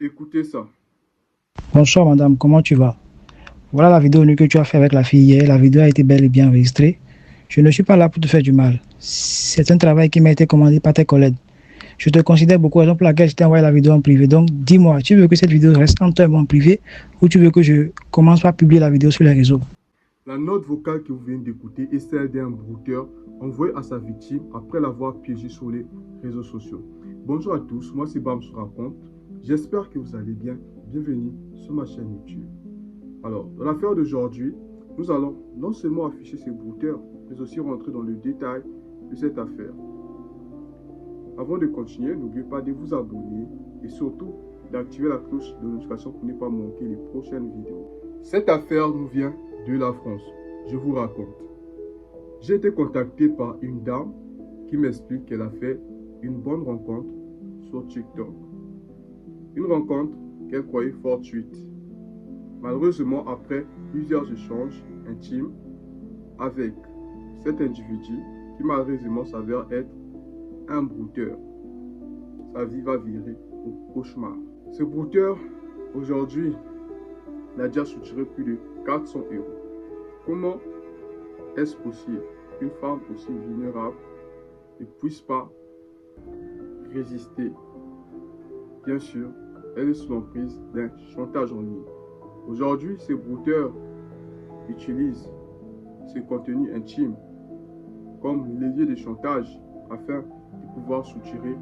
Écoutez ça. Bonsoir madame, comment tu vas? Voilà la vidéo que tu as fait avec la fille hier. La vidéo a été bel et bien enregistrée. Je ne suis pas là pour te faire du mal. C'est un travail qui m'a été commandé par tes collègues. Je te considère beaucoup, raison pour laquelle je t'ai envoyé la vidéo en privé. Donc dis-moi, tu veux que cette vidéo reste entre toi et moi en privé ou tu veux que je commence par publier la vidéo sur les réseaux? La note vocale que vous venez d'écouter est celle d'un brouteur envoyé à sa victime après l'avoir piégé sur les réseaux sociaux. Bonjour à tous, moi c'est Bam se raconte. J'espère que vous allez bien. Bienvenue sur ma chaîne YouTube. Alors, dans l'affaire d'aujourd'hui, nous allons non seulement afficher ces brouteurs, mais aussi rentrer dans le détail de cette affaire. Avant de continuer, n'oubliez pas de vous abonner et surtout d'activer la cloche de notification pour ne pas manquer les prochaines vidéos. Cette affaire nous vient de la France. Je vous raconte. J'ai été contacté par une dame qui m'explique qu'elle a fait une bonne rencontre sur TikTok. Une rencontre qu'elle croyait fortuite. Malheureusement, après plusieurs échanges intimes avec cet individu qui malheureusement s'avère être un brouteur, sa vie va virer au cauchemar. Ce brouteur, aujourd'hui, n'a déjà soutiré plus de 400 euros. Comment est-ce possible qu'une femme aussi vulnérable ne puisse pas résister? Bien sûr, elle est sous l'emprise d'un chantage en ligne. Aujourd'hui, ces brouteurs utilisent ces contenus intimes comme levier de chantage afin de pouvoir soutirer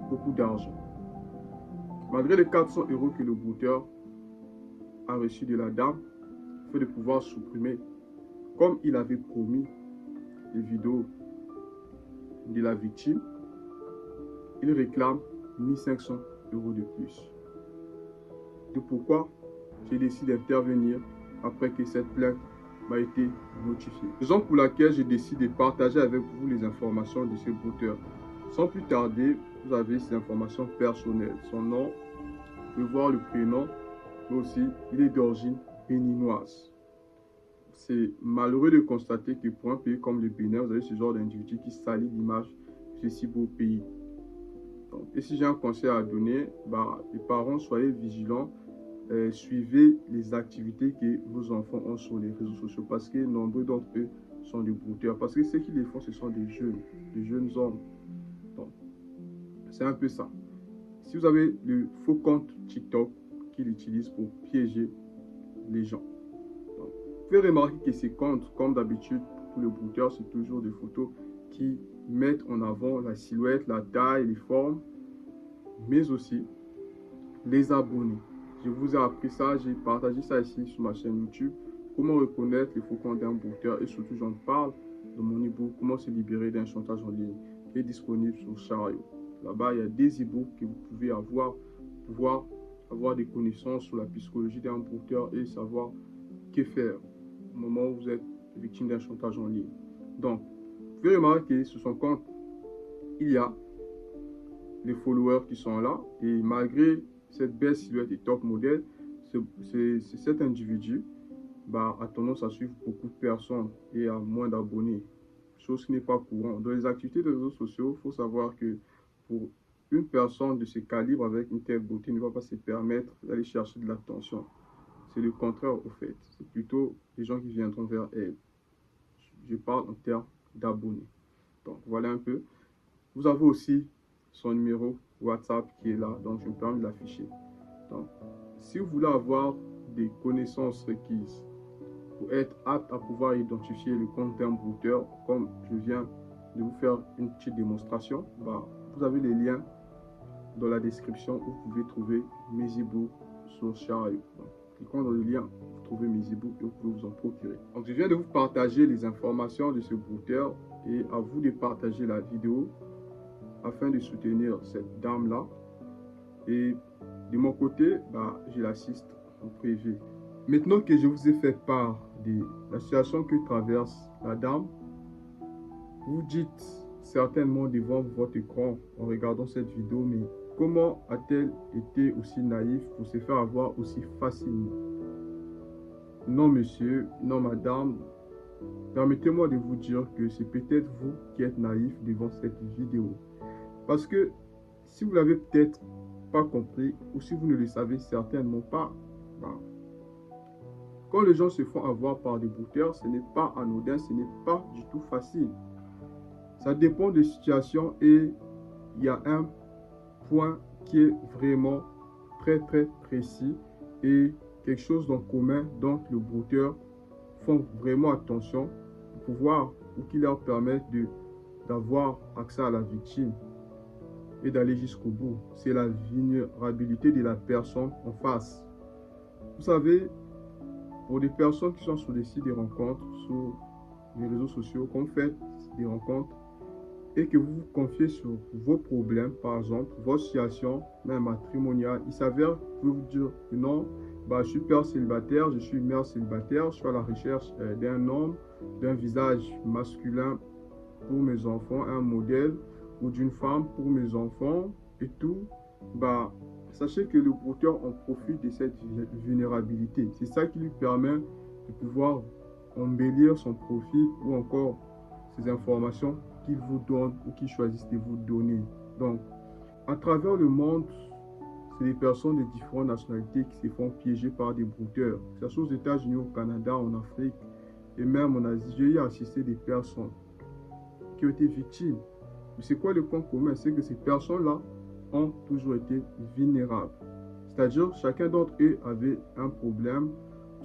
beaucoup d'argent. Malgré les 400 euros que le brouteur a reçu de la dame, afin de pouvoir supprimer, comme il avait promis, les vidéos de la victime, il réclame 1500 euros de plus. C'est pourquoi j'ai décidé d'intervenir après que cette plainte m'a été notifiée. Raison pour laquelle j'ai décidé de partager avec vous les informations de ce brouteur. Sans plus tarder, vous avez ces informations personnelles. Son nom, vous pouvez voir le prénom, mais aussi il est d'origine béninoise. C'est malheureux de constater que pour un pays comme le Bénin, vous avez ce genre d'individu qui salit l'image de ce si beau pays. Donc, et si j'ai un conseil à donner, les parents, soyez vigilants, suivez les activités que vos enfants ont sur les réseaux sociaux parce que nombreux d'entre eux sont des brouteurs. Parce que ceux qui les font, ce sont des jeunes hommes. Donc, c'est un peu ça. Si vous avez le faux compte TikTok qu'il utilise pour piéger les gens, donc, vous pouvez remarquer que ces comptes, comme d'habitude pour le brouteur, c'est toujours des photos qui mettent en avant la silhouette, la taille, les formes, mais aussi les abonnés. Je vous ai appris ça, j'ai partagé ça ici sur ma chaîne YouTube. Comment reconnaître les faux comptes d'un brouteur et surtout j'en parle dans mon e-book Comment se libérer d'un chantage en ligne qui est disponible sur Chariot. Là-bas, il y a des e-books que vous pouvez pouvoir avoir des connaissances sur la psychologie d'un brouteur et savoir que faire au moment où vous êtes victime d'un chantage en ligne. Donc, vous pouvez remarquer que sur son compte, il y a les followers qui sont là et malgré cette belle silhouette et top modèle, cet individu a tendance à suivre beaucoup de personnes et à moins d'abonnés, chose qui n'est pas courant. Dans les activités de réseaux sociaux, il faut savoir que pour une personne de ce calibre avec une telle beauté ne va pas se permettre d'aller chercher de l'attention. C'est le contraire au fait. C'est plutôt les gens qui viendront vers elle. Je parle en termes d'abonnés. Donc voilà un peu. Vous avez aussi son numéro WhatsApp qui est là, donc je me permets de l'afficher. Donc, si vous voulez avoir des connaissances requises pour être apte à pouvoir identifier le compte d'un brouteur, comme je viens de vous faire une petite démonstration, vous avez les liens dans la description où vous pouvez trouver mes e-books sur Chariot. Cliquons dans le lien, vous trouvez mes e-books et vous pouvez vous en procurer. Donc, je viens de vous partager les informations de ce brouteur et à vous de partager la vidéo afin de soutenir cette dame-là. Et de mon côté, je l'assiste en privé. Maintenant que je vous ai fait part de la situation que traverse la dame, vous dites certainement devant votre écran en regardant cette vidéo, mais comment a-t-elle été aussi naïve pour se faire avoir aussi facilement? Non monsieur, non madame, permettez-moi de vous dire que c'est peut-être vous qui êtes naïf devant cette vidéo. Parce que si vous l'avez peut-être pas compris ou si vous ne le savez certainement pas, bah, quand les gens se font avoir par des brouteurs, ce n'est pas anodin, ce n'est pas du tout facile. Ça dépend des situations et il y a un point qui est vraiment très précis et quelque chose en commun dont le brouteur font vraiment attention pour pouvoir ou qui leur permet d'avoir accès à la victime et d'aller jusqu'au bout. C'est la vulnérabilité de la personne en face. Vous savez, pour des personnes qui sont sur des sites de rencontres, sur les réseaux sociaux, qu'on fait des rencontres et que vous vous confiez sur vos problèmes, par exemple, vos situations, même matrimoniales, il s'avère que vous vous dire que non, bah, je suis père célibataire, je suis mère célibataire, je suis à la recherche d'un homme, d'un visage masculin pour mes enfants, un modèle, ou d'une femme pour mes enfants et tout, bah, sachez que le brouteur en profite de cette vulnérabilité. C'est ça qui lui permet de pouvoir embellir son profil ou encore ces informations qu'il vous donne ou qu'il choisisse de vous donner. Donc, à travers le monde, c'est des personnes de différentes nationalités qui se font piéger par des brouteurs. Que ce soit aux États-Unis, au Canada, en Afrique et même en Asie. J'ai assisté des personnes qui ont été victimes. Mais c'est quoi le point commun? C'est que ces personnes-là ont toujours été vulnérables. C'est-à-dire, chacun d'entre eux avait un problème.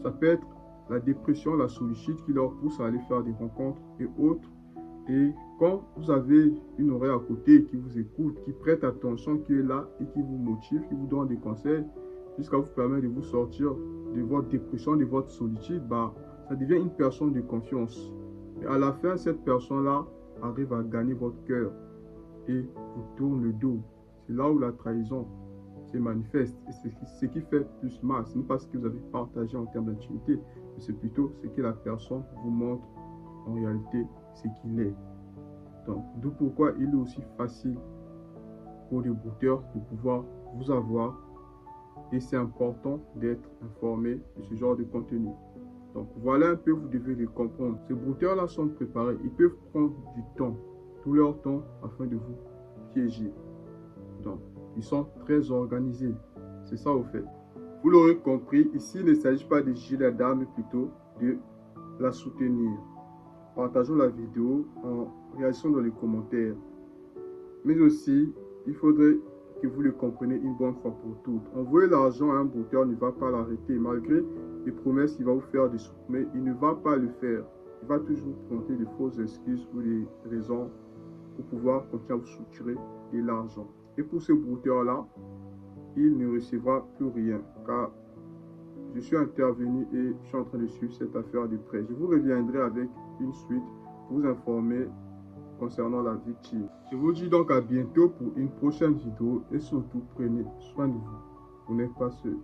Ça peut être la dépression, la solitude qui leur pousse à aller faire des rencontres et autres. Et quand vous avez une oreille à côté qui vous écoute, qui prête attention, qui est là et qui vous motive, qui vous donne des conseils, jusqu'à vous permettre de vous sortir de votre dépression, de votre solitude, bah, ça devient une personne de confiance. Et à la fin, cette personne-là arrive à gagner votre cœur et vous tourne le dos. C'est là où la trahison se manifeste. Et c'est ce qui fait plus mal. Ce n'est pas ce que vous avez partagé en termes d'intimité, mais c'est plutôt ce que la personne vous montre en réalité ce qu'il est. Donc, d'où pourquoi il est aussi facile pour les brouteurs de pouvoir vous avoir. Et c'est important d'être informé de ce genre de contenu. Donc, voilà un peu, vous devez les comprendre. Ces brouteurs-là sont préparés. Ils peuvent prendre du temps, tout leur temps, afin de vous piéger. Donc, ils sont très organisés. C'est ça au fait. Vous l'aurez compris, ici, il ne s'agit pas de juger la dame, mais plutôt de la soutenir. Partageons la vidéo en réagissant dans les commentaires. Mais aussi, il faudrait que vous le compreniez une bonne fois pour toutes. Envoyer l'argent à un brouteur ne va pas l'arrêter. Malgré les promesses qu'il va vous faire de supprimer, il ne va pas le faire. Il va toujours présenter de fausses excuses ou des raisons pour pouvoir continuer à vous soutirer de l'argent. Et pour ce brouteur-là, il ne recevra plus rien, car je suis intervenu et je suis en train de suivre cette affaire de près. Je vous reviendrai avec une suite pour vous informer concernant la victime. Je vous dis donc à bientôt pour une prochaine vidéo et surtout prenez soin de vous. Vous n'êtes pas seul.